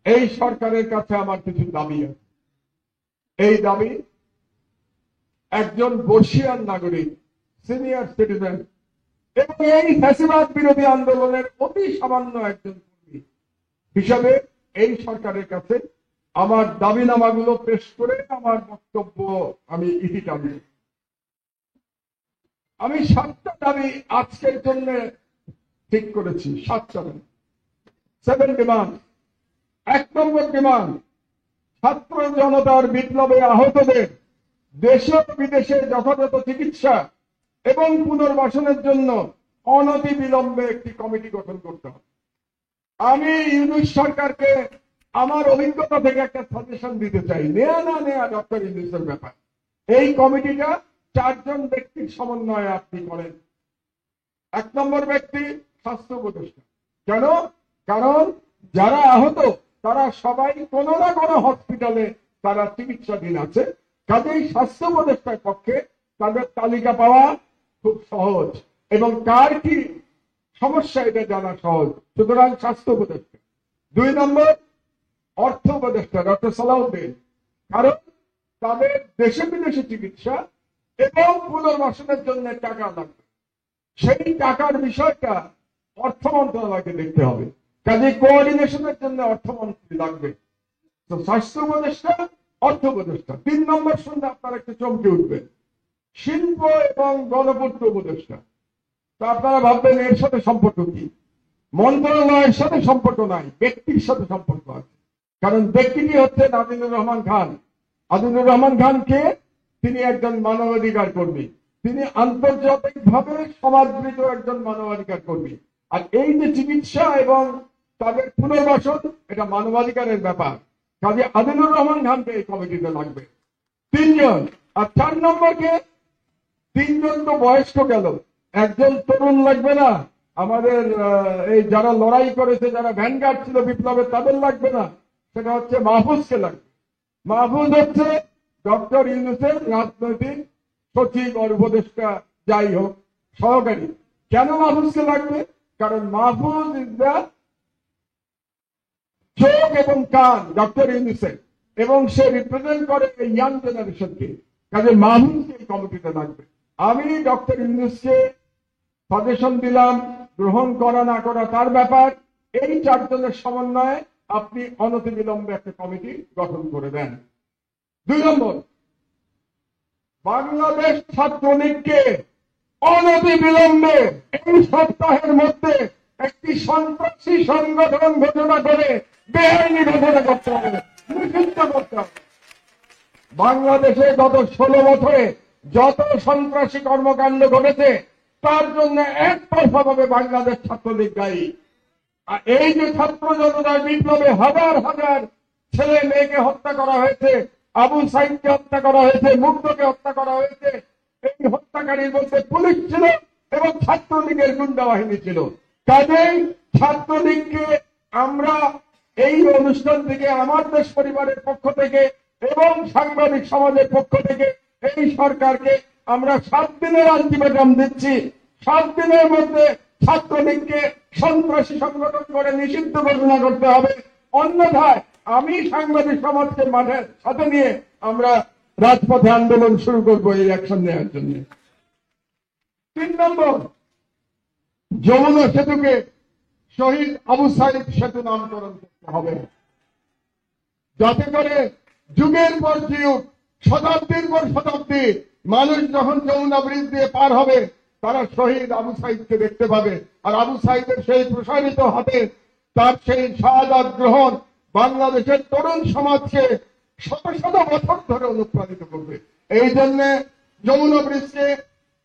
এই সরকারের কাছে আমার কিছু দাবি আছে। এই দাবি, একজন বর্ষিয়ান নাগরিক, সিনিয়র সিটিজেন এবং এই ফ্যাসিবাদ বিরোধী আন্দোলনের অতি সামান্য একজন কর্মী হিসাবে এই সরকারের কাছে আমার দাবিনামাগুলো পেশ করে আমার বক্তব্য আমি ইতি টানব। আমি 7টা দাবি আজকের জন্য ঠিক করেছি। 7 ডিমান্ড। 1 নম্বর ডিমান্ড, ছাত্র জনতার বিপ্লবে আহতদের দেশে বিদেশে যথাযথ চিকিৎসা এবং পুনর্বাসনের জন্য অনতি বিলম্বে একটি কমিটি গঠন করতে হবে। আমি ইউনূস সরকারকে আমার অভিজ্ঞতা থেকে একটা সাজেশন দিতে চাই। নেয়া না নেয়া ডক্টর ইউনূসের ব্যাপার। এই কমিটিটা 4 জন ব্যক্তির সমন্বয়ে আপনি করেন। 1 নম্বর ব্যক্তি স্বাস্থ্য উপদেষ্টা। কেন? কারণ যারা আহত তারা সবাই কোনো না কোনো হসপিটালে তারা চিকিৎসাধীন আছে। কাজেই স্বাস্থ্য উপদেষ্টার পক্ষে তাদের তালিকা পাওয়া খুব সহজ এবং কার কি সমস্যা এটা জানা সহজ। সুতরাং স্বাস্থ্য উপদেষ্টা। 2 নম্বর অর্থ উপদেষ্টা ডক্টর সালাউদ্দিন। কারণ তাদের দেশে বিদেশে চিকিৎসা এবং পুনর্বাসনের জন্য টাকা লাগবে। সেই টাকার বিষয়টা অর্থ মন্ত্রণালয়কে দেখতে হবে। কাজে কোঅর্ডিনেশনের জন্য অর্থমন্ত্রী লাগবে। তো স্বাস্থ্য উপদেষ্টা, অর্থ উপদেষ্টা। 3 নম্বর শুনলে আপনারা একটু চমকে উঠবেন, শিল্প এবং গণপূর্ত উপদেষ্টা। তো আপনারা ভাববেন এর সাথে সম্পর্ক কি? মন্ত্রণালয়ের সাথে সম্পর্ক নাই, ব্যক্তির সাথে সম্পর্ক আছে। কারণ ব্যক্তিটি হচ্ছেন আদিলুর রহমান খান। আদিলুর রহমান খানকে তিনি একজন মানবাধিকার কর্মী, তিনি আন্তর্জাতিকভাবে সমাদৃত একজন মানবাধিকার কর্মী। আর এই যে চিকিৎসা এবং তাদের পুনর্বাসন, এটা মানবাধিকারের ব্যাপার। কাজে আদিলুর রহমান খানকে এই কমিটিতে লাগবে। 3 জন। আর 4 নম্বরকে, 3 জন তো বয়স্ক গেল, একজন তরুণ লাগবে না? আমাদের এই যারা লড়াই করেছে, যারা ভ্যানগার্ড ছিল বিপ্লবে, তাদের লাগবে না? সেটা হচ্ছে মাহফুজকে লাগবে। মাহফুজ হচ্ছে ডক্টর ইউনূসের রাজনৈতিক সচিব আর উপদেষ্টা, যাই হোক, সহকারী। কেন মাহফুজকে লাগবে? কারণ মাহফুজ ইজ দ্য চোখ এবং কান ডক্টর ইউনূসের, এবং সে রিপ্রেজেন্ট করে এই ইয়াং জেনারেশনকে। কাজে মাহফুজকে এই কমিটিতে লাগবে। আমি ডক্টর ইউনূসকে সাজেশন দিলাম, গ্রহণ করা না করা তার ব্যাপার। এই 4 জনের সমন্বয়ে আপনি অনতিবিলম্বে একটা কমিটি গঠন করে দেন। 2 নম্বর, বাংলাদেশ ছাত্রলীগকে অনতিবিলম্বে এই সপ্তাহের মধ্যে একটি সন্ত্রাসী সংগঠন ঘোষণা করে বেআইনি ঘোষণা করতে হবে, নিষিদ্ধ করতে হবে। বাংলাদেশে গত 16 বছরে যত সন্ত্রাসী কর্মকাণ্ড ঘটেছে তার জন্য একতরফাভাবে বাংলাদেশ ছাত্রলীগ দায়ী। আর এই যে ছাত্র জনতার বিপ্লবে হাজার হাজার ছেলে মেয়েকে হত্যা করা হয়েছে, আবু সাইদকে হত্যা করা হয়েছে, মুগ্ধকে হত্যা করা হয়েছে, এই হত্যাকারীর মধ্যে পুলিশ ছিল এবং ছাত্রলীগের গুন্ডা বাহিনী ছিল। কাজেই ছাত্রলীগকে আমরা এই অনুষ্ঠান থেকে, আমার দেশ পরিবারের পক্ষ থেকে এবং সাংবাদিক সমাজের পক্ষ থেকে এই সরকারকে আমরা 7 দিনের আলটিমেটাম দিচ্ছি। 7 দিনের মধ্যে ছাত্রলীগকে সন্ত্রাসী সংগঠন করে নিষিদ্ধ ঘোষণা করতে হবে। অন্যথায় আমি সাংবাদিক সমাজকে মাঠের সাথে নিয়ে আমরা রাজপথে আন্দোলন শুরু করবো এই অ্যাকশন নেওয়ার জন্য। 3 নম্বর, যমুনা সেতুকে শহীদ আবু সাইদ সেতু নামকরণ করতে হবে, যাতে করে যুগের পর যুগ, শতাব্দীর পর শতাব্দী মানুষ যখন যমুনা ব্রিজ দিয়ে পার হবে তারা শহীদ আবু সাইদকে দেখতে পাবে। আর আবু সাইদের সেই প্রসারিত হাতে তার সেই শাহাদাত গ্রহণ বাংলাদেশের তরুণ সমাজকে শত শত বছর ধরে অনুপ্রাণিত করবে। এই জন্য যমুনা ব্রিজকে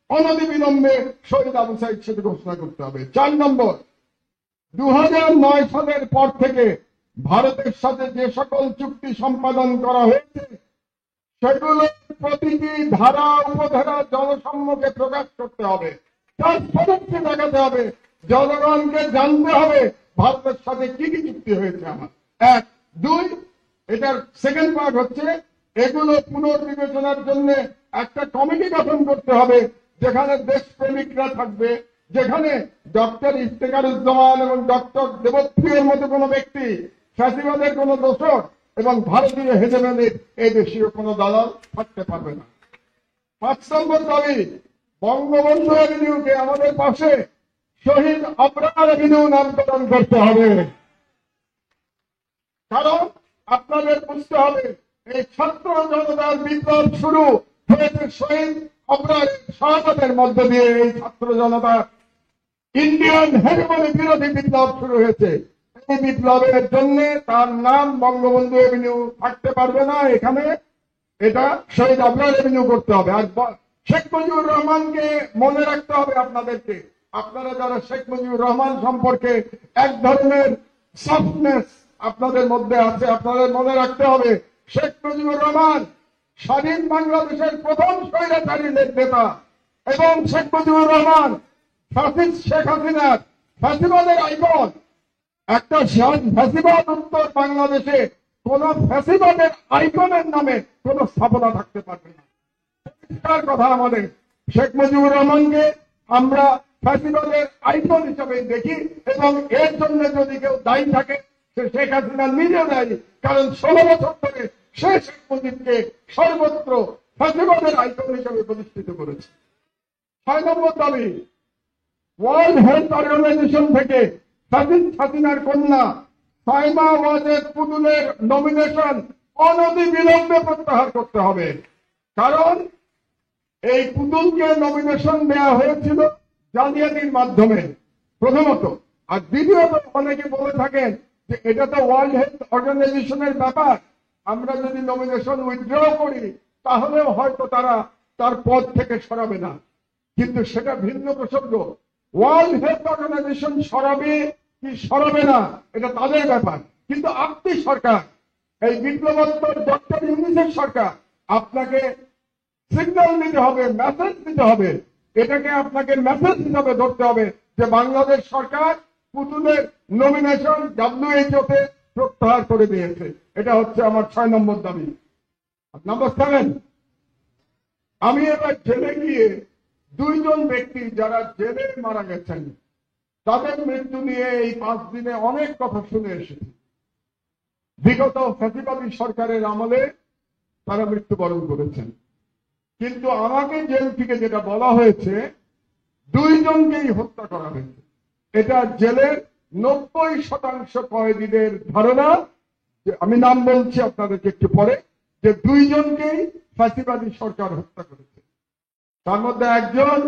অনতিবিলম্বে শহীদ আবু সাইদ সেতু ঘোষণা করতে হবে। 4 নম্বর, 2009 সালের পর থেকে ভারতের সাথে যে সকল চুক্তি সম্পাদন করা হয়েছে সেগুলো প্রতিটি ধারা উপধারা জনসম্মুখে প্রকাশ করতে হবে, তার সদস্য দেখাতে হবে, জনগণকে জানতে হবে ভারতের সাথে কি কি চুক্তি হয়েছে আমার। 1, 2, এটার সেকেন্ড পার্ট হচ্ছে এগুলো পুনর্বিবেচনার জন্য একটা কমিটি গঠন করতে হবে যেখানে দেশপ্রেমিকরা থাকবে, যেখানে ডক্টর ইফতেখারুজ্জামান এবং ডক্টর দেবপ্রিয়র মতো কোনো ব্যক্তি ফ্যাসিবাদের কোন দোষর এবং ভারতীয় হেজেমনির এই দেশীয় কোন দালাল থাকতে পারবে না। 5 নম্বর দাবি, বঙ্গবন্ধু এভিনিউকে আমাদের পাশে শহীদ আবরার এভিনিউ নামকরণ করতে হবে। কারণ আপনাদের বুঝতে হবে, এই ছাত্র জনতার বিপ্লব শুরু হয়েছে শহীদ আবরার শাহাদাতের মধ্য দিয়ে। এই ছাত্র জনতা ইন্ডিয়ান হেজেমনি বিরোধী বিপ্লব শুরু হয়েছে। এই বিপ্লবের জন্য তার নাম বঙ্গবন্ধু এভিনিউ থাকতে পারবে না এখানে, এটা শহীদ আবরার এভিনিউ করতে হবে। আর শেখ মুজিবুর রহমানকে মনে রাখতে হবে আপনাদেরকে। আপনারা যারা শেখ মুজিবুর রহমান সম্পর্কে এক ধরনের সফটনেস আপনাদের মধ্যে আছে, আপনাদের মনে রাখতে হবে শেখ মুজিবুর রহমান স্বাধীন বাংলাদেশের প্রথম স্বৈরাচারী নেতা এবং শেখ মুজিবুর রহমান ফ্যাসিস্ট শেখ হাসিনার ফ্যাসিবাদের আইকন। একটা ফ্যাসিবাদ উত্তর বাংলাদেশে কোন ফ্যাসিবাদের আইকনের নামে কোন স্থাপনা থাকতে পারবে না। পরিষ্কার কথা, আমাদের শেখ মুজিবুর রহমানকে আমরা ফ্যাসিবাদের আইকন হিসাবে দেখি এবং এর জন্য যদি কেউ দায়ী থাকে সে শেখ হাসিনা নিজে দায়ী। কারণ 16 বছর ধরে সে শেখ মুজিবকে সর্বত্র ফ্যাসিবাদের আইকন হিসাবে প্রতিষ্ঠিত করেছে। 6 নম্বর দাবি, ওয়ার্ল্ড হেলথ অর্গানাইজেশন থেকে ফ্যাসিস্ট হাসিনার কন্যা সাইমা ওয়াজেদ পুতুলের নমিনেশন অনতিবিলম্বে প্রত্যাহার করতে হবে। কারণ এই পুতুলকে নমিনেশন দেওয়া হয়েছিল জালিয়াতির মাধ্যমে প্রথমত, আর দ্বিতীয়ত অনেকে বলে থাকেন যে এটা তো ওয়ার্ল্ড হেলথ অর্গানাইজেশনের ব্যাপার, আমরা যদি নমিনেশন উইথড্র করি তাহলেও হয়তো তারা তার পদ থেকে সরাবে না। কিন্তু সেটা ভিন্ন প্রসঙ্গ। ওয়ার্ল্ড হেলথ অর্গানাইজেশন সরাবে কি সরাবে না এটা তাদের ব্যাপার, কিন্তু আপনি সরকার, এই বিপ্লবোত্তর ডক্টর ইউনূসের সরকার, আপনাকে সিগন্যাল দিতে হবে, মেসেজ দিতে হবে। এটাকে আপনাকে মেসেজ হিসাবে ধরতে হবে যে বাংলাদেশ সরকার পুতুলের নমিনেশন WHO তে প্রত্যাহার করে দিয়েছে। এটা হচ্ছে আমার 6 নম্বর দাবি। নাম্বার 7, আমি এবার জেলে গিয়ে 2 জন ব্যক্তি যারা জেলে মারা গেছেন তাদের মৃত্যু নিয়ে এই 5 দিনে অনেক কথা শুনে এসেছি। বিগত ফ্যাসিবাদী সরকারের আমলে তারা মৃত্যুবরণ করেছেন, কিন্তু আমাকে জেল থেকে যেটা বলা হয়েছে 2 জনকেই হত্যা করা হয়েছে। এটা জেলের 90% কয়েদিদের ধারণা, আমি নাম বলছি আপনাদেরকে একটু পরে, যে 2 জনকেই ফ্যাসিবাদী সরকার হত্যা করেছে। তার মধ্যে একজন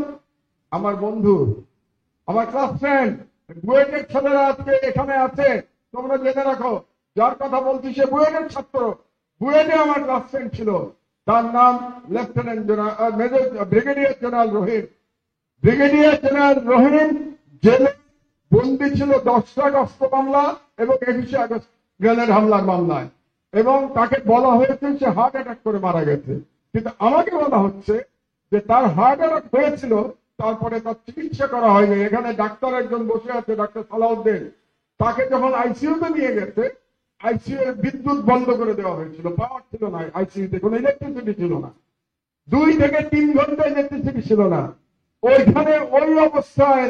আমার বন্ধু, আমার ক্লাস ফ্রেন্ড, বুয়েটের ছেলেরা আজকে এখানে আছে, তোমরা জেনে রাখো, যার কথা বলছি সে বুয়েটের ছাত্র, বুয়েটে আমার ক্লাস ফ্রেন্ড ছিল। তার নাম lieutenant general major brigadier general Rahim. Brigadier general Rahim জেলে বন্দী ছিল 10টা আগস্ট মামলা এবং 21 আগস্ট গ্রেনেড হামলার মামলায়, এবং তাকে বলা হয়েছে সে হার্ট অ্যাটাক করে মারা গেছে। কিন্তু আমাকে বলা হচ্ছে যে তার হার্ট অ্যাটাক হয়েছিল, তারপরে তার চিকিৎসা করা হয়নি। এখানে ডাক্তার একজন বসে আছে, ডাক্তার সালাউদ্দিন, তাকে যখন আইসিইউতে নিয়ে গেছে, আইসিইউ এর বিদ্যুৎ বন্ধ করে দেওয়া হয়েছিল, পাওয়ার ছিল না আইসিইউতে, কোনো ইলেকট্রিসিটি ছিল না, 2 থেকে 3 ঘন্টা ইলেকট্রিসিটি ছিল না। ওইখানে ওই অবস্থায়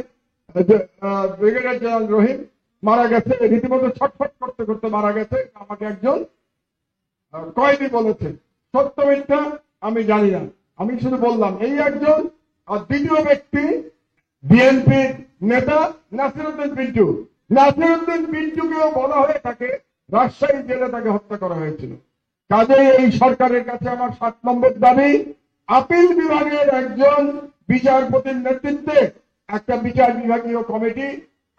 ব্রিগেডিয়ার জেনারেল রহিম মারা গেছে, রীতিমতো ছটফট করতে করতে মারা গেছে। আমাকে একজন কয়েদি বলেছে, সত্য মিথ্যা আমি জানি না, আমি শুধু বললাম এই একজন। আর দ্বিতীয় ব্যক্তি বিএনপির নেতা নাসিরউদ্দিন পিন্টু। নাসিরউদ্দিন পিন্টুকেও বলা হয়ে থাকে রাজশাহী জেলে তাকে হত্যা করা হয়েছিল। কাজেই এই সরকারের কাছে আমার 7 নম্বর দাবি, আপিল বিভাগের একজন বিচারপতির নেতৃত্বে একটা বিচার বিভাগীয় কমিটি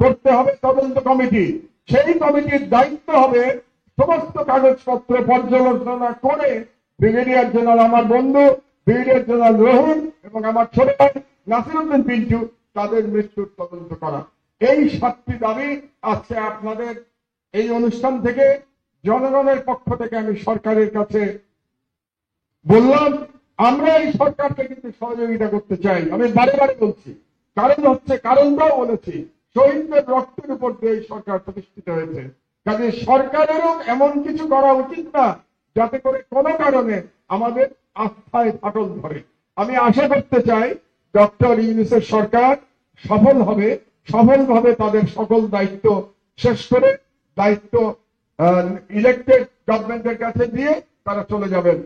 করতে হবে, তদন্ত কমিটি। সেই কমিটির দায়িত্ব হবে সমস্ত কাগজপত্র পর্যালোচনা করে ব্রিগেডিয়ার জেনারেল আমার বন্ধু ব্রিগেডিয়ার জেনারেল রহিম এবং আমার ছোট ভাই নাসিরউদ্দিন পিন্টু তাদের মৃত্যুর তদন্ত করা। এই 7টি দাবি আজকে আপনাদের এই অনুষ্ঠান থেকে জনগণের পক্ষ থেকে আমি সরকারের কাছে বললাম। আমরা এই সরকারকে কিন্তু সহযোগিতা করতে চাই, আমি বারে বারে বলছি। কারণটাও বলেছি, শহীদদের রক্তের উপর দিয়ে এই সরকার প্রতিষ্ঠিত হয়েছে। কাজে সরকারেরও এমন কিছু করা উচিত না যাতে করে কোনো কারণে আমাদের আস্থায় ফাটল ধরে। আমি আশা করতে চাই ডক্টর ইউনূসের সরকার সফলভাবে তাদের সকল দায়িত্ব শেষ করে দায়িত্ব ইলেক্টেড গভর্নমেন্টের কাছে দিয়ে তারা চলে যাবেন।